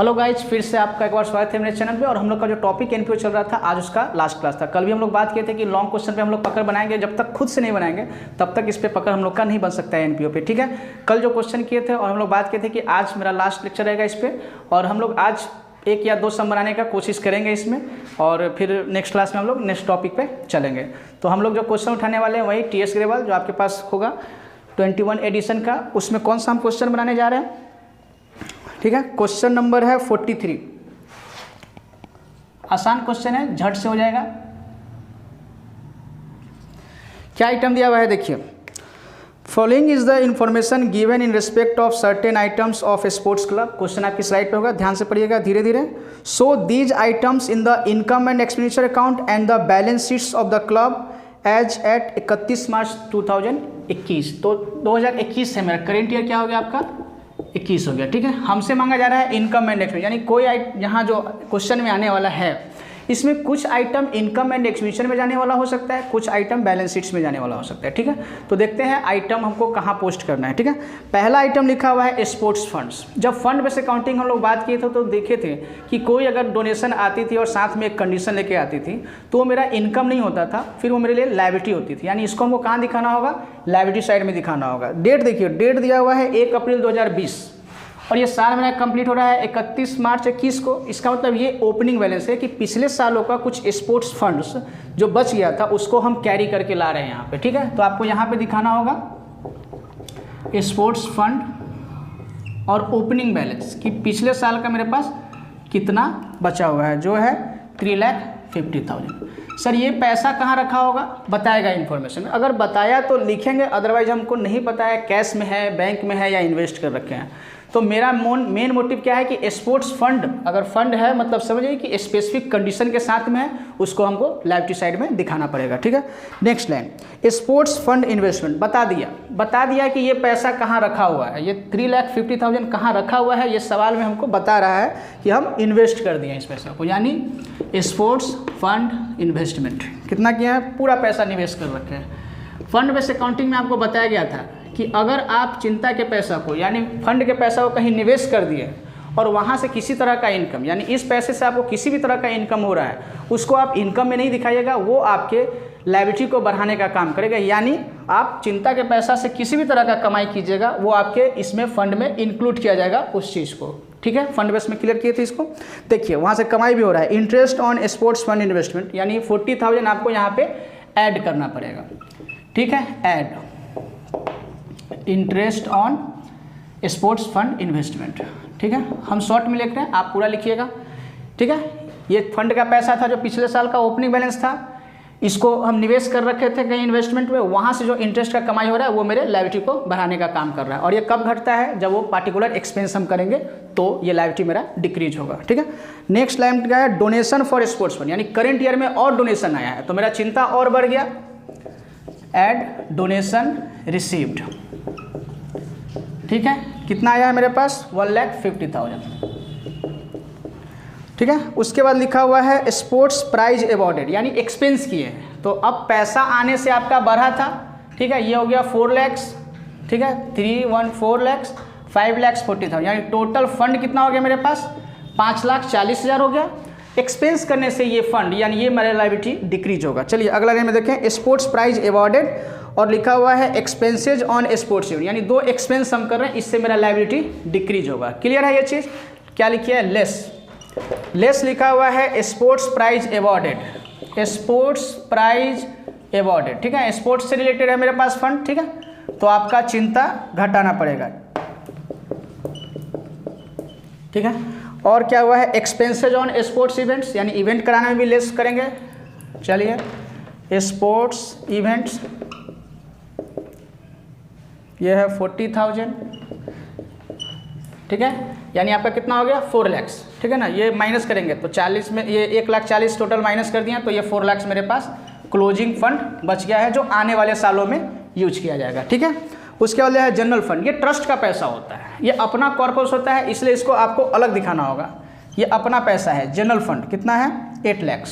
Hello guys, फिर से आपका एक बार स्वागत है मेरे चैनल पे। और हम लोग का जो टॉपिक एनपीओ चल रहा था, आज उसका लास्ट क्लास था। कल भी हम लोग बात किए थे कि लॉन्ग क्वेश्चन पे हम लोग पकड़ बनाएंगे, जब तक खुद से नहीं बनाएंगे तब तक इस पे पकड़ हम लोग का नहीं बन सकता है एनपीओ पे, ठीक है। कल जो क्वेश्चन किए थे और हम लोग बात किए थे कि आज मेरा लास्ट लेक्चर रहेगा इस पर, और हम लोग आज 1 या 2 सम बनाने का कोशिश करेंगे इसमें, और फिर नेक्स्ट क्लास में हम लोग नेक्स्ट टॉपिक पे चलेंगे। तो हम लोग जो क्वेश्चन उठाने वाले हैं वही टीएस ग्रेवाल जो आपके पास होगा 21 एडिशन का, उसमें कौन सा हम क्वेश्चन बनाने जा रहे हैं, ठीक है। क्वेश्चन नंबर है 43। आसान क्वेश्चन है, झट से हो जाएगा। क्या आइटम दिया हुआ है, देखिए। Following is the information given in respect of certain items of a sports club. Question आपकी स्लाइड पे होगा, ध्यान से पढ़िएगा धीरे धीरे। So these items in the income and expenditure account and the balance sheets of the club as at 31 March 2021। तो 2021 है मेरा करेंट ईयर, क्या हो गया आपका 21 हो गया, ठीक है। हमसे मांगा जा रहा है इनकम एंड एक्सपेंडिचर, यानी कोई यहाँ जो क्वेश्चन में आने वाला है इसमें कुछ आइटम इनकम एंड एक्सपेंडिचर में जाने वाला हो सकता है, कुछ आइटम बैलेंस शीट्स में जाने वाला हो सकता है, ठीक है। तो देखते हैं आइटम हमको कहाँ पोस्ट करना है, ठीक है। पहला आइटम लिखा हुआ है स्पोर्ट्स फंड्स। जब फंड बेस अकाउंटिंग हम लोग बात किए थे तो देखे थे कि कोई अगर डोनेशन आती थी और साथ में एक कंडीशन लेके आती थी तो वो मेरा इनकम नहीं होता था, फिर वो मेरे लिए लायबिलिटी होती थी, यानी इसको हमको कहाँ दिखाना होगा, लायबिलिटी साइड में दिखाना होगा। डेट देखिए, डेट दिया हुआ है 1 अप्रैल 2020 और ये साल मेरा कंप्लीट हो रहा है 31 मार्च 21 को। इसका मतलब ये ओपनिंग बैलेंस है कि पिछले सालों का कुछ स्पोर्ट्स फंड्स जो बच गया था उसको हम कैरी करके ला रहे हैं यहाँ पे, ठीक है। तो आपको यहाँ पे दिखाना होगा स्पोर्ट्स फंड और ओपनिंग बैलेंस कि पिछले साल का मेरे पास कितना बचा हुआ है, जो है 3,50,000। सर ये पैसा कहाँ रखा होगा, बताएगा इन्फॉर्मेशन। अगर बताया तो लिखेंगे, अदरवाइज हमको नहीं पता है कैश में है, बैंक में है या इन्वेस्ट कर रखे हैं। तो मेरा मेन मोटिव क्या है कि स्पोर्ट्स फंड, अगर फंड है मतलब समझिए कि स्पेसिफिक कंडीशन के साथ में है, उसको हमको लायबिलिटी साइड में दिखाना पड़ेगा, ठीक है। Next line, sports fund investment बता दिया कि ये पैसा कहाँ रखा हुआ है, ये 3,50,000 कहाँ रखा हुआ है, ये सवाल में हमको बता रहा है कि हम इन्वेस्ट कर दिए इस पैसा को, यानी स्पोर्ट्स फंड इन्वेस्टमेंट कितना किया है, पूरा पैसा निवेश कर रखे हैं। फंड बेस अकाउंटिंग में आपको बताया गया था कि अगर आप चिंता के पैसा को, यानी फंड के पैसा को कहीं निवेश कर दिए और वहाँ से किसी तरह का इनकम, यानी इस पैसे से आपको किसी भी तरह का इनकम हो रहा है, उसको आप इनकम में नहीं दिखाइएगा, वो आपके लायबिलिटी को बढ़ाने का काम करेगा। यानी आप चिंता के पैसा से किसी भी तरह का कमाई कीजिएगा, वो आपके इसमें फंड में इंक्लूड किया जाएगा उस चीज़ को, ठीक है। फंड बेस में क्लियर किए थे इसको। देखिए वहाँ से कमाई भी हो रहा है। Interest on sports fund investment, यानी 40,000 आपको यहाँ पे ऐड करना पड़ेगा, ठीक है। Add interest on sports fund investment, ठीक है। हम शॉर्ट में लिख रहे हैं, आप पूरा लिखिएगा, ठीक है। ये फंड का पैसा था जो पिछले साल का ओपनिंग बैलेंस था, इसको हम निवेश कर रखे थे कहीं इन्वेस्टमेंट में, वहाँ से जो इंटरेस्ट का कमाई हो रहा है वो मेरे लायबिलिटी को बढ़ाने का काम कर रहा है। और ये कब घटता है, जब वो पार्टिकुलर एक्सपेंस हम करेंगे तो ये लायबिलिटी मेरा डिक्रीज होगा, ठीक है। नेक्स्ट लाइन क्या है, डोनेशन फॉर स्पोर्ट्स फंड, यानी करंट ईयर में और डोनेशन आया है तो मेरा चिंता और बढ़ गया। एड डोनेशन रिसीव्ड, ठीक है। कितना आया है मेरे पास, 1,50,000, ठीक है। उसके बाद लिखा हुआ है स्पोर्ट्स प्राइज अवॉर्डेड, यानी एक्सपेंस किए हैं। तो अब पैसा आने से आपका बढ़ा था, ठीक है। ये हो गया 4 लाख, ठीक है। 314 लाख, 5,40,000, यानी टोटल फंड कितना हो गया मेरे पास, 5,40,000 हो गया। एक्सपेंस करने से ये फंड, यानी ये मेरा लायबिलिटी डिक्रीज होगा। चलिए अगला लाइन में देखें, स्पोर्ट्स प्राइज अवॉर्डेड और लिखा हुआ है एक्सपेंसेज ऑन स्पोर्ट्स इवेंट, यानी 2 एक्सपेंस हम कर रहे हैं, इससे मेरा लायबिलिटी डिक्रीज होगा। क्लियर है ये चीज़। क्या लिखिए है, लेस लिखा हुआ है sports prize awarded, sports prize awarded, ठीक है। स्पोर्ट्स से रिलेटेड है मेरे पास फंड, ठीक है। तो आपका चिंता घटाना पड़ेगा, ठीक है। और क्या हुआ है, एक्सपेंसेज ऑन स्पोर्ट्स इवेंट्स, यानी इवेंट कराने में भी लेस करेंगे। चलिए स्पोर्ट्स इवेंट्स, ये है 40,000, ठीक है। यानी आपका कितना हो गया, 4 लाख, ठीक है ना। ये माइनस करेंगे तो 40 में, ये 1,40,000 टोटल माइनस कर दिया तो ये 4 लाख मेरे पास क्लोजिंग फंड बच गया है, जो आने वाले सालों में यूज किया जाएगा, ठीक है। उसके बाद है जनरल फंड, ये ट्रस्ट का पैसा होता है, ये अपना कॉर्पस होता है, इसलिए इसको आपको अलग दिखाना होगा। ये अपना पैसा है, जनरल फंड कितना है, 8 लाख।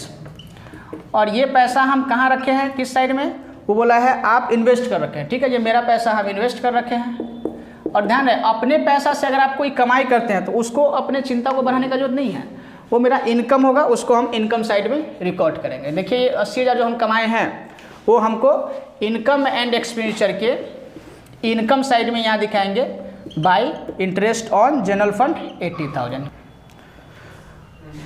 और ये पैसा हम कहाँ रखे हैं, किस साइड में, वो बोला है आप इन्वेस्ट कर रखे हैं, ठीक है। ये मेरा पैसा हम इन्वेस्ट कर रखे हैं और ध्यान रहे अपने पैसा से अगर आप कोई कमाई करते हैं तो उसको अपने चिंता को बढ़ाने का जरूरत नहीं है, वो मेरा इनकम होगा, उसको हम इनकम साइड में रिकॉर्ड करेंगे। देखिए 80,000 जो हम कमाए हैं वो हमको इनकम एंड एक्सपेंडिचर के इनकम साइड में यहाँ दिखाएंगे bye interest on general fund 80,000।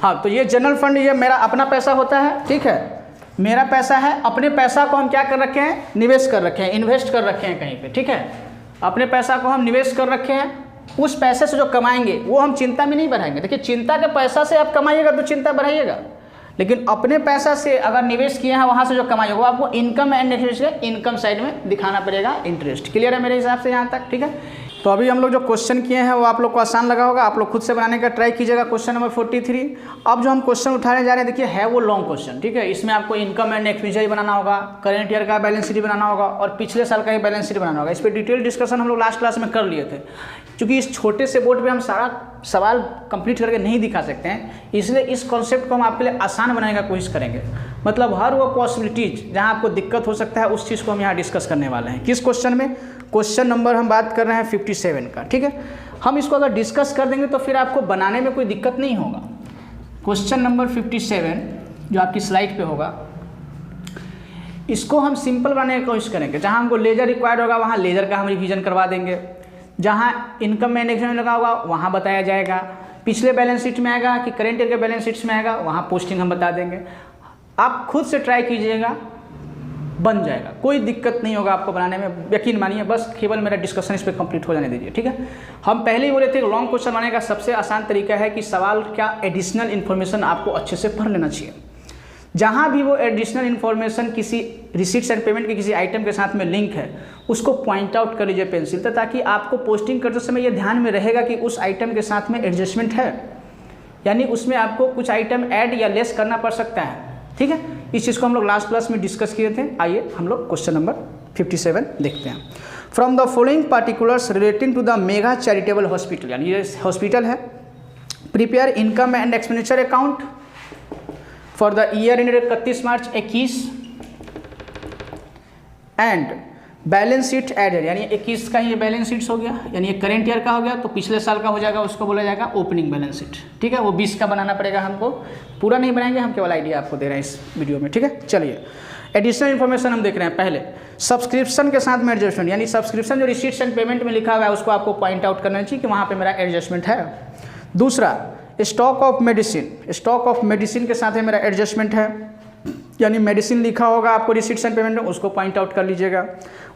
हाँ, तो ये जनरल फंड ये मेरा अपना पैसा होता है, ठीक है, मेरा पैसा है। अपने पैसा को हम क्या कर रखे हैं, निवेश कर रखे हैं, इन्वेस्ट कर रखे हैं कहीं पे, ठीक है। अपने पैसा को हम निवेश कर रखे हैं, उस पैसे से जो कमाएंगे वो हम चिंता में नहीं बढ़ाएंगे। देखिए चिंता के पैसा से आप कमाइएगा तो चिंता बढ़ाइएगा, लेकिन अपने पैसा से अगर निवेश किए हैं वहाँ से जो कमाइएगा वो आपको income and expenditure income side में दिखाना पड़ेगा इंटरेस्ट। क्लियर है मेरे हिसाब से यहाँ तक, ठीक है। तो अभी हम लोग जो क्वेश्चन किए हैं वो आप लोग को आसान लगा होगा, आप लोग खुद से बनाने का ट्राई कीजिएगा। Question number 43। अब जो हम क्वेश्चन उठाने जा रहे हैं देखिए है वो लॉन्ग क्वेश्चन, ठीक है। इसमें आपको इनकम एंड एक्सपेंडिचर बनाना होगा, करंट ईयर का बैलेंस शीट बनाना होगा और पिछले साल का ही बैलेंस शीट बनाना होगा। इस पर डिटेल डिस्कशन हम लोग लास्ट क्लास में कर लिए थे। क्योंकि इस छोटे से बोर्ड पे हम सारा सवाल कंप्लीट करके नहीं दिखा सकते हैं, इसलिए इस कॉन्सेप्ट को हम आपके लिए आसान बनाने की कोशिश करेंगे। मतलब हर वो पॉसिबिलिटीज जहाँ आपको दिक्कत हो सकता है उस चीज़ को हम यहाँ डिस्कस करने वाले हैं। किस क्वेश्चन में? क्वेश्चन नंबर हम बात कर रहे हैं 57 का, ठीक है। हम इसको अगर डिस्कस कर देंगे तो फिर आपको बनाने में कोई दिक्कत नहीं होगा। क्वेश्चन नंबर 57 जो आपकी स्लाइड पे होगा, इसको हम सिंपल बनाने की कोशिश करेंगे। जहाँ हमको लेजर रिक्वायर्ड होगा वहाँ लेजर का हम रिवीजन करवा देंगे, जहाँ इनकम मैनेजमेंट लगा होगा वहाँ बताया जाएगा, पिछले बैलेंस शीट में आएगा कि करेंट ईयर के बैलेंस शीट्स में आएगा वहाँ पोस्टिंग हम बता देंगे। आप खुद से ट्राई कीजिएगा, बन जाएगा, कोई दिक्कत नहीं होगा आपको बनाने में, यकीन मानिए। बस केवल मेरा डिस्कशन इस पर कंप्लीट हो जाने दीजिए, ठीक है। हम पहले ही बोले थे लॉन्ग क्वेश्चन बनाने का सबसे आसान तरीका है कि सवाल क्या एडिशनल इन्फॉर्मेशन आपको अच्छे से पढ़ लेना चाहिए। जहाँ भी वो एडिशनल इन्फॉर्मेशन किसी रिसीट्स एंड पेमेंट के किसी आइटम के साथ में लिंक है उसको पॉइंट आउट कर लीजिए पेंसिल से, ताकि आपको पोस्टिंग करते समय ये ध्यान में रहेगा कि उस आइटम के साथ में एडजस्टमेंट है, यानी उसमें आपको कुछ आइटम ऐड या लेस करना पड़ सकता है, ठीक है। इस चीज़ को हम लोग लास्ट क्लास में डिस्कस किए थे। आइए हम लोग क्वेश्चन नंबर 57 देखते हैं। From the following particulars relating to the mega charitable hospital, यानी ये हॉस्पिटल है, prepare income and expenditure account for the year ended 31 March 21 and balance sheet ended, यानी 21 का ये बैलेंस शीट्स हो गया, यानी ये करेंट ईयर का हो गया, तो पिछले साल का हो जाएगा, उसको बोला जाएगा ओपनिंग बैलेंस शीट, ठीक है। वो 20 का बनाना पड़ेगा हमको, पूरा नहीं बनाएंगे हम, केवल आइडिया आपको दे रहे हैं इस वीडियो में, ठीक है। चलिए एडिशनल इन्फॉर्मेशन हम देख रहे हैं। पहले सब्सक्रिप्शन के साथ में एडजस्टमेंट, यानी सब्सक्रिप्शन जो रिसीट्स एंड पेमेंट में लिखा हुआ है उसको आपको पॉइंट आउट करना चाहिए कि वहाँ पर मेरा एडजस्टमेंट है। दूसरा stock of medicine, stock of medicine के साथ में मेरा एडजस्टमेंट है, यानी मेडिसिन लिखा होगा आपको रिसीट्स एंड पेमेंट में, उसको पॉइंट आउट कर लीजिएगा।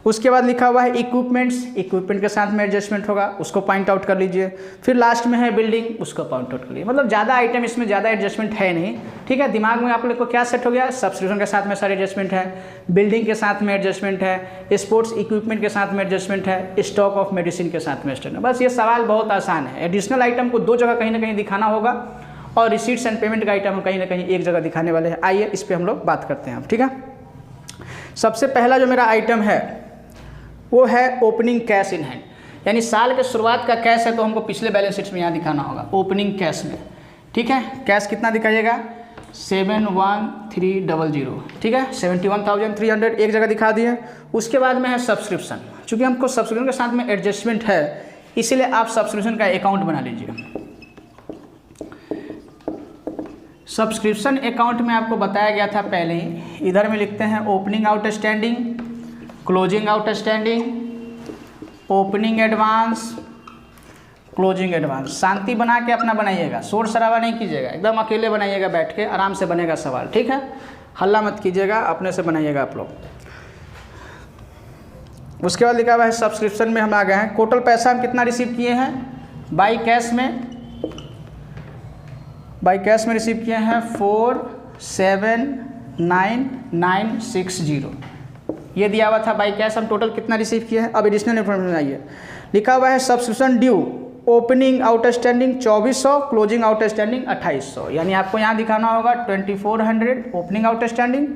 उसके बाद लिखा हुआ है इक्विपमेंट्स, इक्विपमेंट के साथ में एडजस्टमेंट होगा, उसको पॉइंट आउट कर लीजिए। फिर लास्ट में है बिल्डिंग, उसको पॉइंट आउट कर लीजिए। मतलब ज़्यादा आइटम इसमें ज़्यादा एडजस्टमेंट है नहीं, ठीक है। दिमाग में आप लोग को क्या सेट हो गया, सब्सक्रिप्शन के साथ में सारे एडजस्टमेंट है, बिल्डिंग के साथ में एडजस्टमेंट है, स्पोर्ट्स इक्विपमेंट के साथ में एडजस्टमेंट है, स्टॉक ऑफ मेडिसिन के साथ में एडजस्टमेंट। बस ये सवाल बहुत आसान है। एडिशनल आइटम को दो जगह कहीं ना कहीं दिखाना होगा और रिसीट्स एंड पेमेंट का आइटम हम कहीं ना कहीं एक जगह दिखाने वाले हैं। आइए इस पर हम लोग बात करते हैं, ठीक है। सबसे पहला जो मेरा आइटम है वो है ओपनिंग कैश इन हैंड, यानी साल के शुरुआत का कैश है तो हमको पिछले बैलेंस शीट्स में यहाँ दिखाना होगा ओपनिंग कैश में, ठीक है। कैश कितना दिखाइएगा 71300, ठीक है, 71,300 एक जगह दिखा दिए। उसके बाद में है सब्सक्रिप्शन, चूँकि हमको सब्सक्रिप्शन के साथ में एडजस्टमेंट है इसीलिए आप सब्सक्रिप्शन का अकाउंट बना लीजिए। सब्सक्रिप्शन अकाउंट में आपको बताया गया था पहले ही, इधर में लिखते हैं opening outstanding, closing outstanding, opening advance, closing advance. शांति बना के अपना बनाइएगा, शोर शराबा नहीं कीजिएगा, एकदम अकेले बनाइएगा, बैठ के आराम से बनेगा सवाल, ठीक है। हल्ला मत कीजिएगा, अपने से बनाइएगा आप लोग। उसके बाद लिखा हुआ है सब्सक्रिप्शन में हम आ गए हैं। टोटल पैसा हम कितना रिसीव किए हैं बाई कैश में रिसीव किए हैं 479,960, ये दिया हुआ था बाई कैश। हम टोटल कितना रिसीव किए हैं। अब एडिशनल इन्फॉर्मेशन आइए, लिखा हुआ है subscription due opening outstanding 2400, closing outstanding 2800, यानी आपको यहाँ दिखाना होगा 2400 ओपनिंग आउटस्टैंडिंग,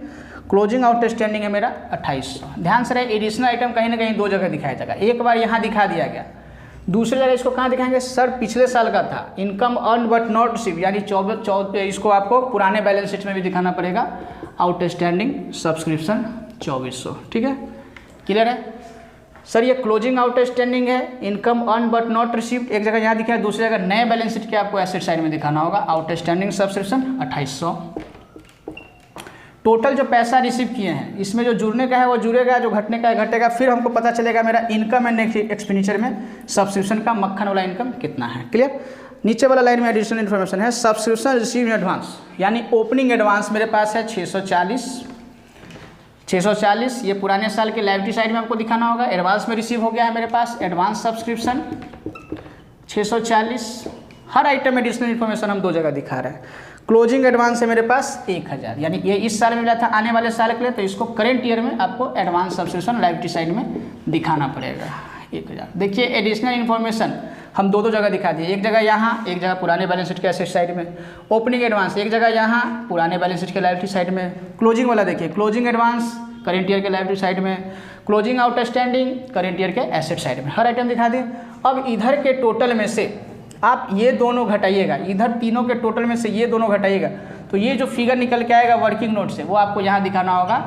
क्लोजिंग आउटस्टैंडिंग है मेरा 2800। ध्यान से रहे एडिशनल आइटम कहीं ना कहीं दो जगह दिखाया जाएगा, एक बार यहाँ दिखा दिया गया, दूसरी जगह इसको कहाँ दिखाएंगे, सर पिछले साल का था income earn but not receive, यानी 24 इसको आपको पुराने बैलेंस शीट में भी दिखाना पड़ेगा आउटस्टैंडिंग सब्सक्रिप्शन 2400, ठीक है, क्लियर है। सर ये क्लोजिंग आउटस्टैंडिंग है, income earn but not received एक जगह यहाँ दिखा है, दूसरी जगह नए बैलेंस शीट के आपको एसेट साइड में दिखाना होगा। Outstanding subscription 2800। टोटल जो पैसा रिसीव किए हैं इसमें जो जुड़ने का है वो जुड़ेगा, जो घटने का है घटेगा। फिर हमको पता चलेगा मेरा इनकम एंड एक्सपेंडिचर में सब्सक्रिप्शन का मक्खन वाला इनकम कितना है। क्लियर। नीचे वाला लाइन में एडिशनल इन्फॉर्मेशन है, सब्सक्रिप्शन रिसीव इन एडवांस, यानी ओपनिंग एडवांस मेरे पास है 640। ये पुराने साल के लायबिलिटी साइड में आपको दिखाना होगा। एडवांस में रिसीव हो गया है मेरे पास एडवांस सब्सक्रिप्शन 640। हर आइटम एडिशनल इन्फॉर्मेशन हम 2 जगह दिखा रहे हैं। क्लोजिंग एडवांस है मेरे पास 1000, यानी ये इस साल में मिला था, आने वाले साल के लिए, तो इसको करेंट ईयर में आपको एडवांस सब्सक्रिप्शन लायबिलिटी साइड में दिखाना पड़ेगा 1000। देखिए एडिशनल इन्फॉर्मेशन हम 2 जगह दिखा दिए, एक जगह यहाँ, एक जगह पुराने बैलेंस शीट के एसेट साइड में। ओपनिंग एडवांस एक जगह यहाँ, पुराने बैलेंस शीट के लायबिलिटी साइड में। क्लोजिंग वाला देखिए, क्लोजिंग एडवांस करेंट ईयर के लायबिलिटी साइड में, क्लोजिंग आउटस्टैंडिंग करेंट ईयर के एसेट साइड में। हर आइटम दिखा दिए। अब इधर के टोटल में से आप ये दोनों घटाइएगा, इधर तीनों के टोटल में से ये दोनों घटाइएगा, तो ये जो फिगर निकल के आएगा वर्किंग नोट से वो आपको यहाँ दिखाना होगा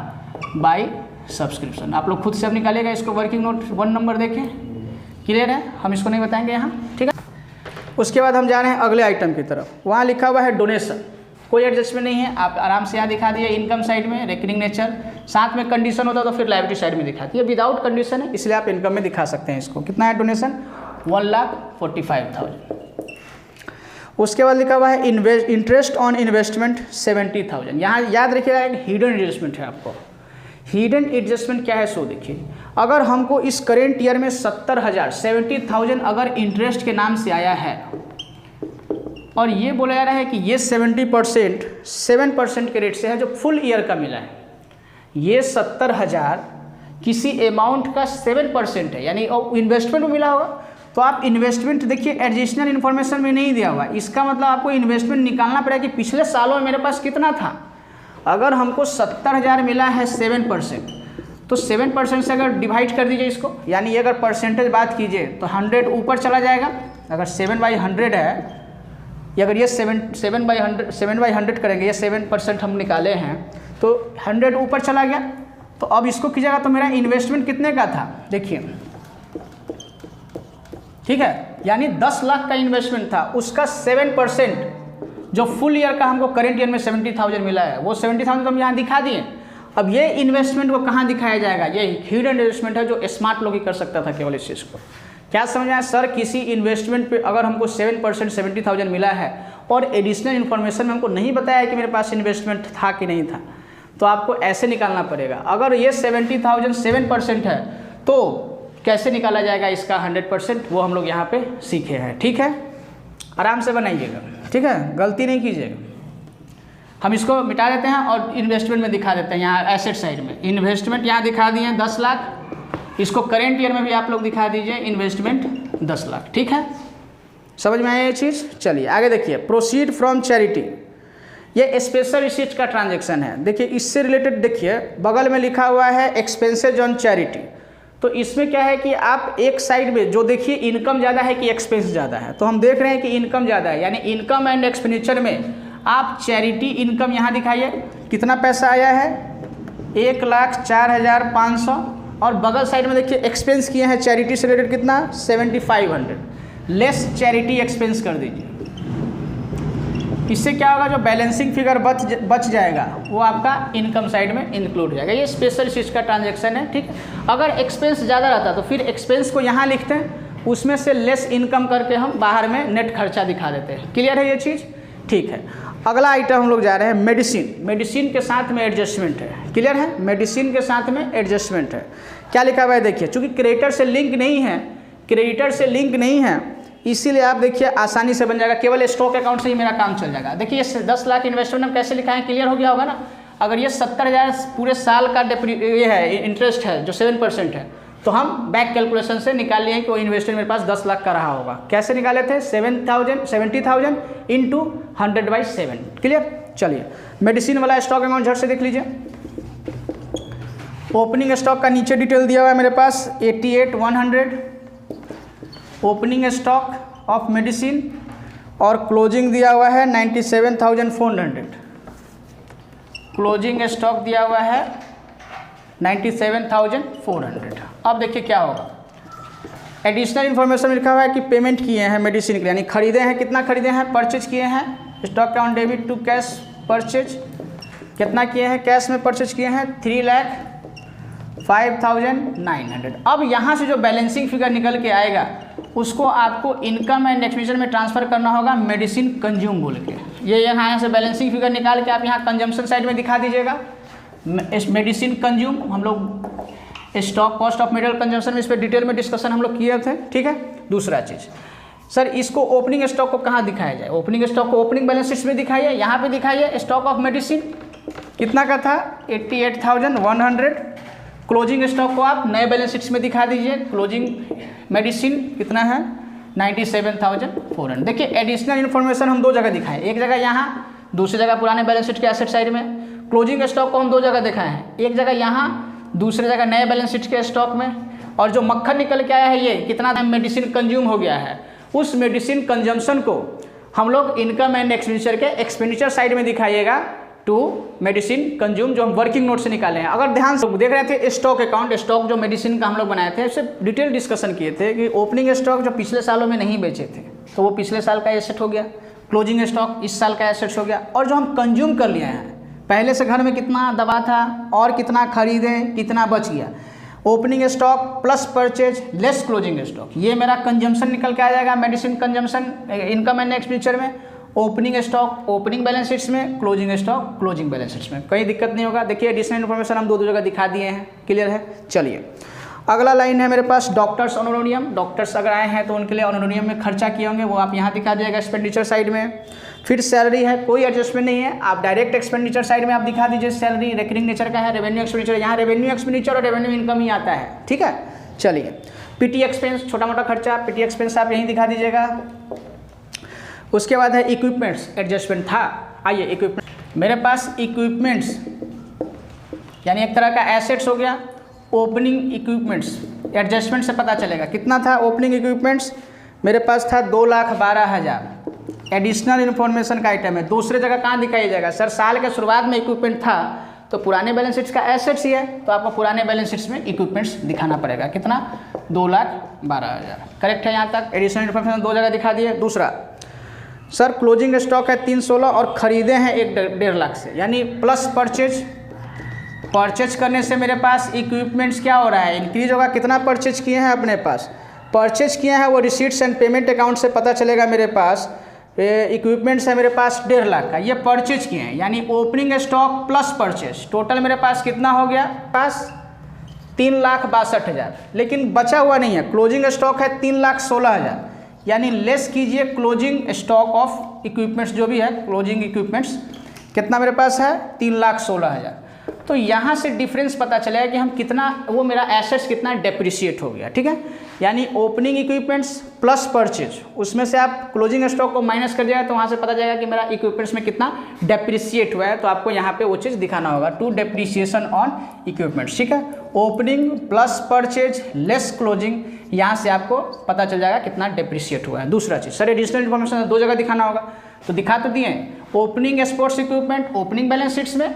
बाय सब्सक्रिप्शन। आप लोग खुद से अब निकालिएगा इसको, वर्किंग नोट 1 नंबर देखें। क्लियर है, हम इसको नहीं बताएंगे यहाँ, ठीक है। उसके बाद हम जा रहे हैं अगले आइटम की तरफ। वहाँ लिखा हुआ है डोनेशन, कोई एडजस्टमेंट नहीं है, आप आराम से यहाँ दिखा दिए इनकम साइड में रिकरिंग नेचर, साथ में कंडीशन होता तो फिर लायबिलिटी साइड में दिखाती है। विदाउट कंडीशन है इसलिए आप इनकम में दिखा सकते हैं इसको। कितना है डोनेशन 1,45,000। उसके बाद लिखा हुआ है इंटरेस्ट ऑन इन्वेस्टमेंट 70,000। यहाँ याद रखिएगा एक हिडन एडजस्टमेंट है आपको। हिडन एडजस्टमेंट क्या है सो देखिए, अगर हमको इस करेंट ईयर में 70,000 अगर इंटरेस्ट के नाम से आया है और ये बोला जा रहा है कि ये 70% 7% के रेट से है जो फुल ईयर का मिला है, ये 70,000 किसी अमाउंट का 7% है, यानी इन्वेस्टमेंट में मिला होगा। तो आप इन्वेस्टमेंट देखिए एडिशनल इन्फॉर्मेशन में नहीं दिया हुआ, इसका मतलब आपको इन्वेस्टमेंट निकालना पड़ेगा कि पिछले सालों में मेरे पास कितना था। अगर हमको 70,000 मिला है 7%, तो 7% से अगर डिवाइड कर दीजिए इसको, यानी ये अगर परसेंटेज बात कीजिए तो 100 ऊपर चला जाएगा। अगर 7/100 है, ये अगर ये 7/100 करेंगे, ये 7% हम निकाले हैं तो 100 ऊपर चला गया। तो अब इसको कीजिएगा तो मेरा इन्वेस्टमेंट कितने का था देखिए, ठीक है, यानी 10 लाख का इन्वेस्टमेंट था, उसका 7% जो फुल ईयर का हमको करेंट ईयर में 70,000 मिला है, वो 70,000 तो हम यहाँ दिखा दिए। अब ये इन्वेस्टमेंट को कहाँ दिखाया जाएगा, ये हिडन इन्वेस्टमेंट है जो स्मार्ट लोग ही कर सकता था केवल इस चीज़ को। क्या समझ आया सर, किसी इन्वेस्टमेंट पे अगर हमको 7% 70,000 मिला है और एडिशनल इन्फॉर्मेशन में हमको नहीं बताया कि मेरे पास इन्वेस्टमेंट था कि नहीं था, तो आपको ऐसे निकालना पड़ेगा। अगर ये 70,000 7% है तो कैसे निकाला जाएगा इसका 100%, वो हम लोग यहाँ पे सीखे हैं। ठीक है, आराम से बनाइएगा, ठीक है, गलती नहीं कीजिएगा। हम इसको मिटा देते हैं और इन्वेस्टमेंट में दिखा देते हैं। यहाँ एसेट साइड में इन्वेस्टमेंट यहाँ दिखा दिए 10 लाख, इसको करेंट ईयर में भी आप लोग दिखा दीजिए इन्वेस्टमेंट 10 लाख। ठीक है, समझ में आया ये चीज़। चलिए आगे देखिए, प्रोसीड फ्रॉम चैरिटी, ये स्पेशल रिसीट का ट्रांजैक्शन है। देखिए इससे रिलेटेड देखिए बगल में लिखा हुआ है एक्सपेंसेज ऑन चैरिटी। तो इसमें क्या है कि आप एक साइड में जो देखिए इनकम ज़्यादा है कि एक्सपेंस ज़्यादा है, तो हम देख रहे हैं कि इनकम ज़्यादा है, यानी इनकम एंड एक्सपेंडिचर में आप चैरिटी इनकम यहाँ दिखाइए कितना पैसा आया है 1,04,500, और बगल साइड में देखिए एक्सपेंस किए हैं चैरिटी से रिलेटेड कितना 7,500, लेस चैरिटी एक्सपेंस कर दीजिए। इससे क्या होगा, जो बैलेंसिंग फिगर बच जाएगा वो आपका इनकम साइड में इंक्लूड हो जाएगा। ये स्पेशल चीज़ का ट्रांजैक्शन है। ठीक, अगर एक्सपेंस ज़्यादा रहता तो फिर एक्सपेंस को यहाँ लिखते हैं, उसमें से लेस इनकम करके हम बाहर में नेट खर्चा दिखा देते हैं। क्लियर है ये चीज़। ठीक है, अगला आइटम हम लोग जा रहे हैं मेडिसिन। मेडिसिन के साथ में एडजस्टमेंट है। क्लियर है, मेडिसिन के साथ में एडजस्टमेंट है। क्या लिखा हुआ है देखिए, चूँकि क्रेडिटर से लिंक नहीं है, इसीलिए आप देखिए आसानी से बन जाएगा, केवल स्टॉक अकाउंट से ही मेरा काम चल जाएगा। देखिए ये 10 लाख इन्वेस्टमेंट हम कैसे लिखा है, क्लियर हो गया होगा ना। अगर ये 70,000 पूरे साल का ये है इंटरेस्ट है जो 7% है, तो हम बैक कैलकुलेशन से निकाल लिए कि वो इन्वेस्टमेंट मेरे पास 10 लाख का रहा होगा। कैसे निकाले थे 70,000 इंटू 100/7। क्लियर। चलिए मेडिसिन वाला स्टॉक अकाउंट झट से देख लीजिए। ओपनिंग स्टॉक का नीचे डिटेल दिया हुआ है मेरे पास 88,100 ओपनिंग स्टॉक ऑफ मेडिसिन, और क्लोजिंग दिया हुआ है 97,400। क्लोजिंग स्टॉक दिया हुआ है 97,400। अब देखिए क्या होगा, एडिशनल इन्फॉर्मेशन लिखा हुआ है कि पेमेंट किए हैं मेडिसिन के लिए, यानी खरीदे हैं, कितना खरीदे हैं, परचेज किए हैं, stock on debit to cash purchase, कितना किए हैं, कैश में परचेज किए हैं 3,05,900। अब यहाँ से जो बैलेंसिंग फिगर निकल के आएगा उसको आपको इनकम एंड एक्सपेंडिचर में ट्रांसफ़र करना होगा मेडिसिन कंज्यूम बोल के। ये यहाँ से बैलेंसिंग फिगर निकाल के आप यहाँ कंजम्पशन साइड में दिखा दीजिएगा, मेडिसिन कंज्यूम। हम लोग stock cost of material consumption में इस पर डिटेल में डिस्कशन हम लोग किए थे, ठीक है। दूसरा चीज़ सर, इसको ओपनिंग स्टॉक को कहाँ दिखाया जाए, ओपनिंग स्टॉक को ओपनिंग बैलेंस शीट में दिखाइए, यहाँ पे दिखाइए स्टॉक ऑफ मेडिसिन कितना का था 88,100, क्लोजिंग स्टॉक को आप नए बैलेंस शीट्स में दिखा दीजिए, क्लोजिंग मेडिसिन कितना है 97,400। देखिए एडिशनल इन्फॉर्मेशन हम दो जगह दिखाएं, एक जगह यहाँ, दूसरी जगह पुराने बैलेंस शीट के एसेट साइड में। क्लोजिंग स्टॉक को हम दो जगह दिखाए हैं, एक जगह यहाँ, दूसरी जगह नए बैलेंस शीट के स्टॉक में। और जो मक्खन निकल के आया है ये कितना मेडिसिन कंज्यूम हो गया है, उस मेडिसिन कंजम्पशन को हम लोग इनकम एंड एक्सपेंडिचर के एक्सपेंडिचर साइड में दिखाइएगा टू मेडिसिन कंज्यूम, जो हम वर्किंग नोट से निकाले हैं। अगर ध्यान से देख रहे थे स्टॉक अकाउंट, स्टॉक जो मेडिसिन का हम लोग बनाए थे उससे डिटेल डिस्कशन किए थे कि ओपनिंग स्टॉक जो पिछले सालों में नहीं बेचे थे तो वो पिछले साल का एसेट हो गया, क्लोजिंग स्टॉक इस साल का एसेट हो गया, और जो हम कंज्यूम कर लिए हैं पहले से घर में कितना दवा था और कितना खरीदें कितना बच गया, opening stock plus purchase less closing stock, ये मेरा कंजम्पशन निकल के आ जाएगा medicine consumption income and expenditure में। Opening stock opening balance sheets में, closing stock closing balance sheets में, कोई दिक्कत नहीं होगा। देखिए एडिशनल इन्फॉर्मेशन हम दो जगह दिखा दिए हैं, क्लियर है। चलिए अगला लाइन है मेरे पास डॉक्टर्स ऑनरोनियम। डॉक्टर्स अगर आए हैं तो उनके लिए ऑनरोनियम में खर्चा किए होंगे, वो आप यहाँ दिखा दिएगा एक्सपेंडिचर साइड में। फिर सैलरी है, कोई एडजस्टमेंट नहीं है, आप डायरेक्ट एक्सपेंडिचर साइड में आप दिखा दीजिए, सैलरी रेकरिंग नेचर का है, रेवेन्यू एक्सपेंडिचर, यहाँ रेवेन्यू एक्सपेंडिचर और रेवेन्यू इनकम ही आता है, ठीक है। चलिए पीटी एक्सपेंस, छोटा मोटा खर्चा, पीटी एक्सपेंस आप यहीं दिखा दीजिएगा। उसके बाद है इक्विपमेंट्स, एडजस्टमेंट था, आइए इक्विपमेंट, मेरे पास इक्विपमेंट्स यानी एक तरह का एसेट्स हो गया। ओपनिंग इक्विपमेंट्स एडजस्टमेंट से पता चलेगा कितना था ओपनिंग इक्विपमेंट्स, मेरे पास था 2,12,000। एडिशनल इन्फॉर्मेशन का आइटम है, दूसरे जगह कहाँ दिखाई जाएगा, सर साल के शुरुआत में इक्विपमेंट था तो पुराने बैलेंस शीट्स का एसेट्स ही है, तो आपको पुराने बैलेंस शीट्स में इक्विपमेंट्स दिखाना पड़ेगा, कितना 2,12,000, करेक्ट है यहाँ तक। एडिशनल इन्फॉर्मेशन दो जगह दिखा दिए। दूसरा सर क्लोजिंग स्टॉक है 316 और ख़रीदे हैं 1.5 लाख से, यानी प्लस परचेज करने से मेरे पास इक्विपमेंट्स क्या हो रहा है, इंक्रीज होगा। कितना परचेज किए हैं अपने पास, परचेज किए हैं वो रिसीट्स एंड पेमेंट अकाउंट से पता चलेगा। मेरे पास इक्विपमेंट्स है मेरे पास 1.5 लाख का, ये परचेज किए हैं, यानी opening stock plus purchase, total मेरे पास कितना हो गया, पास 3,62,000, लेकिन बचा हुआ नहीं है, क्लोजिंग स्टॉक है 3,16,000, यानी लेस कीजिए क्लोजिंग स्टॉक ऑफ इक्विपमेंट्स जो भी है, क्लोजिंग इक्विपमेंट्स कितना मेरे पास है 3,16,000। तो यहाँ से डिफरेंस पता चलेगा कि हम कितना, वो मेरा एसेट्स कितना डेप्रिशिएट हो गया, ठीक है। यानी ओपनिंग इक्विपमेंट्स प्लस परचेज, उसमें से आप क्लोजिंग स्टॉक को माइनस कर जाएगा तो वहाँ से पता जाएगा कि मेरा इक्विपमेंट्स में कितना डेप्रिशिएट हुआ है, तो आपको यहाँ पे वो चीज़ दिखाना होगा, टू डेप्रिसिएशन ऑन इक्विपमेंट्स, ठीक है। Opening plus purchase less closing, यहाँ से आपको पता चल जाएगा कितना डेप्रिशिएट हुआ है। दूसरा चीज़ सर एडिशनल इन्फॉर्मेशन दो जगह दिखाना होगा, तो दिखा तो दिए, opening sports equipment opening balance sheets में,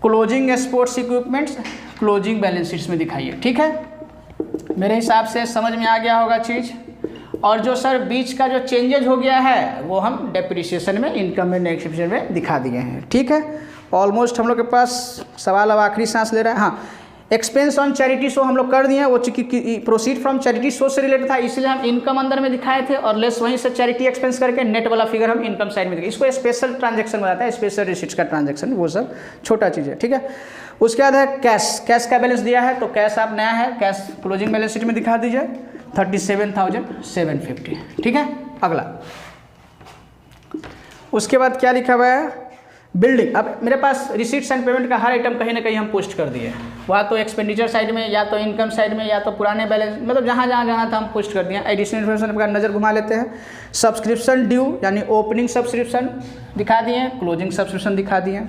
closing sports equipments closing balance sheets में दिखाइए, ठीक है। मेरे हिसाब से समझ में आ गया होगा चीज़। और जो सर बीच का जो चेंजेज हो गया है वो हम डेप्रिसिएशन में, इनकम एंड एक्सपेंडिचर में दिखा दिए हैं, ठीक है। ऑलमोस्ट हम लोग के पास सवाल अब आखिरी सांस ले रहा है। हाँ, एक्सपेंस ऑन चैरिटी शो हम लोग कर दिए हैं, वो प्रोसीड फ्रॉम चैरिटी शो से रिलेटेड था, इसलिए हम इनकम अंदर में दिखाए थे और लेस वहीं से चैरिटी एक्सपेंस करके नेट वाला फिगर हम इनकम साइड में दिखाए। इसको स्पेशल ट्रांजैक्शन बताता है, स्पेशल रिसीट्स का ट्रांजैक्शन, वो सब छोटा चीज़ है, ठीक है। उसके बाद है कैश, कैश का बैलेंस दिया है तो कैश आप नया है, कैश क्लोजिंग बैलेंस शीट में दिखा दीजिए 37,750, ठीक है। अगला उसके बाद क्या लिखा हुआ है, बिल्डिंग। अब मेरे पास रिसीट्स एंड पेमेंट का हर आइटम कहीं ना कहीं हम पोस्ट कर दिए, वहाँ तो एक्सपेंडिचर साइड में या तो इनकम साइड में या तो पुराने बैलेंस, मतलब जहाँ जहाँ जाना था हम पोस्ट कर दिए। एडिशनल इन्फॉर्मेशन का नज़र घुमा लेते हैं। सब्सक्रिप्शन ड्यू यानी ओपनिंग सब्सक्रिप्शन दिखा दिए, क्लोजिंग सब्सक्रिप्शन दिखा दिए।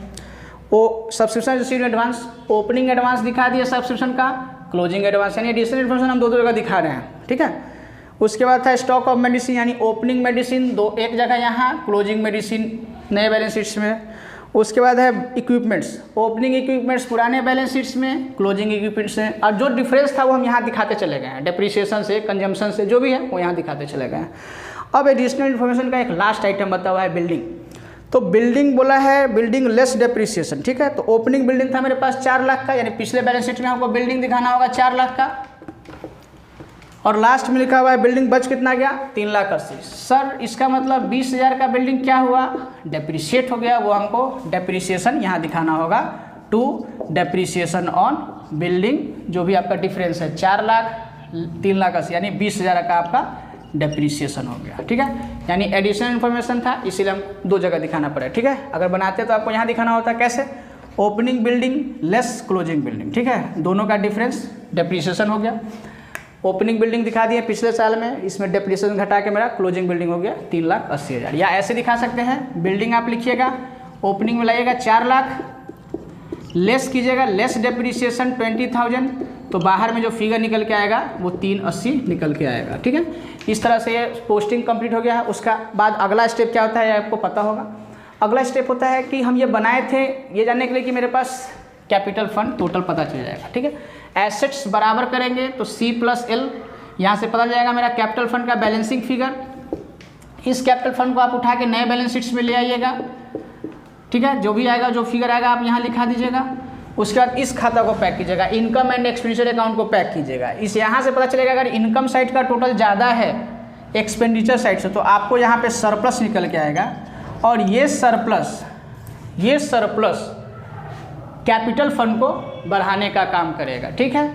वो subscription receive advance, opening advance दिखा दिए सब्सक्रिप्शन का, क्लोजिंग एडवांस, यानी एडिशनल इन्फॉर्मेशन हम दो जगह दिखा रहे हैं, ठीक है। उसके बाद था स्टॉक ऑफ मेडिसिन, यानी ओपनिंग मेडिसिन एक जगह यहाँ, क्लोजिंग मेडिसिन नए बैलेंस शीट्स में। उसके बाद है इक्विपमेंट्स, ओपनिंग इक्विपमेंट्स पुराने बैलेंस शीट्स में, क्लोजिंग इक्विपमेंट्स हैं, और जो डिफरेंस था वो हम यहाँ दिखाते चले गए हैं, डेप्रिसिएशन से, कंजम्पशन से, जो भी है वो यहाँ दिखाते चले गए हैं। अब एडिशनल इन्फॉर्मेशन का एक लास्ट आइटम बता हुआ है बिल्डिंग। तो बिल्डिंग बोला है, बिल्डिंग लेस डेप्रिसिएशन, ठीक है। तो ओपनिंग बिल्डिंग था मेरे पास 4 लाख का, यानी पिछले बैलेंस शीट में हमको बिल्डिंग दिखाना होगा 4 लाख का, और लास्ट में लिखा हुआ है बिल्डिंग बच कितना गया 3,80,000। सर इसका मतलब 20,000 का बिल्डिंग क्या हुआ, डेप्रिशिएट हो गया, वो हमको डेप्रिसिएशन यहाँ दिखाना होगा, टू डेप्रिसिएशन ऑन बिल्डिंग, जो भी आपका डिफरेंस है 4 लाख 3,80,000, यानी 20,000 का आपका डेप्रिसिएशन हो गया, ठीक है। यानी एडिशनल इन्फॉर्मेशन था, इसीलिए हम 2 जगह दिखाना पड़ा, ठीक है। अगर बनाते तो आपको यहाँ दिखाना होता, कैसे, opening building less closing building, ठीक है, दोनों का डिफरेंस डेप्रिसिएशन हो गया। ओपनिंग बिल्डिंग दिखा दिए पिछले साल में, इसमें डेप्रिसिएशन घटा के मेरा क्लोजिंग बिल्डिंग हो गया 3,80,000। या ऐसे दिखा सकते हैं, बिल्डिंग आप लिखिएगा, ओपनिंग में लाइएगा 4 लाख, लेस कीजिएगा, लेस डेप्रिसिएशन 20,000, तो बाहर में जो फिगर निकल के आएगा वो 380 निकल के आएगा, ठीक है। इस तरह से ये पोस्टिंग कंप्लीट हो गया है। उसका बाद अगला स्टेप क्या होता है आपको पता होगा। अगला स्टेप होता है कि हम ये बनाए थे ये जानने के लिए कि मेरे पास कैपिटल फंड टोटल पता चल जाएगा, ठीक है। एसेट्स बराबर करेंगे तो C+L, यहाँ से पता जाएगा मेरा कैपिटल फंड का बैलेंसिंग फिगर। इस कैपिटल फंड को आप उठा के नए बैलेंस शीट्स में ले आइएगा, ठीक है। जो भी आएगा, जो फिगर आएगा आप यहाँ लिखा दीजिएगा। उसके बाद इस खाता को पैक कीजिएगा, इनकम एंड एक्सपेंडिचर अकाउंट को पैक कीजिएगा। इस यहाँ से पता चलेगा अगर इनकम साइड का टोटल ज़्यादा है एक्सपेंडिचर साइड से, तो आपको यहाँ पे सरप्लस निकल के आएगा, और ये सरप्लस कैपिटल फंड को बढ़ाने का काम करेगा, ठीक है।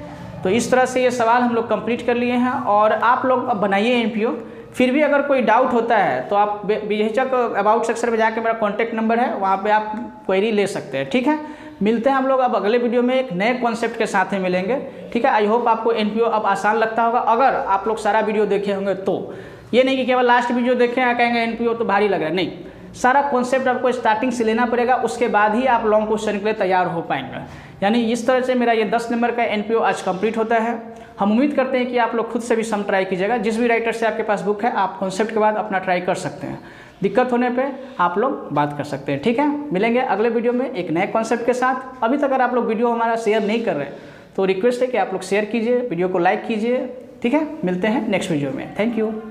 तो इस तरह से ये सवाल हम लोग कंप्लीट कर लिए हैं, और आप लोग अब बनाइए एनपीओ। फिर भी अगर कोई डाउट होता है तो आप बेझिझक अबाउट सेक्शन में जाके मेरा कॉन्टैक्ट नंबर है, वहाँ पे आप क्वेरी ले सकते हैं, ठीक है। मिलते हैं हम लोग अब अगले वीडियो में एक नए कॉन्सेप्ट के साथ में मिलेंगे, ठीक है। आई होप आपको एनपीओ अब आसान लगता होगा, अगर आप लोग सारा वीडियो देखे होंगे तो। ये नहीं कि केवल लास्ट वीडियो देखें और कहेंगे एनपीओ तो भारी लग रहा है, नहीं, सारा कॉन्सेप्ट आपको स्टार्टिंग से लेना पड़ेगा, उसके बाद ही आप लॉन्ग क्वेश्चन के लिए तैयार हो पाएंगे। यानी इस तरह से मेरा ये 10 नंबर का एनपीओ आज कंप्लीट होता है। हम उम्मीद करते हैं कि आप लोग खुद से भी सम ट्राई कीजिएगा। जिस भी राइटर से आपके पास बुक है, आप कॉन्सेप्ट के बाद अपना ट्राई कर सकते हैं। दिक्कत होने पे आप लोग बात कर सकते हैं, ठीक है। मिलेंगे अगले वीडियो में एक नए कॉन्सेप्ट के साथ। अभी तक अगर आप लोग वीडियो हमारा शेयर नहीं कर रहे तो रिक्वेस्ट है कि आप लोग शेयर कीजिए, वीडियो को लाइक कीजिए, ठीक है। मिलते हैं नेक्स्ट वीडियो में, थैंक यू।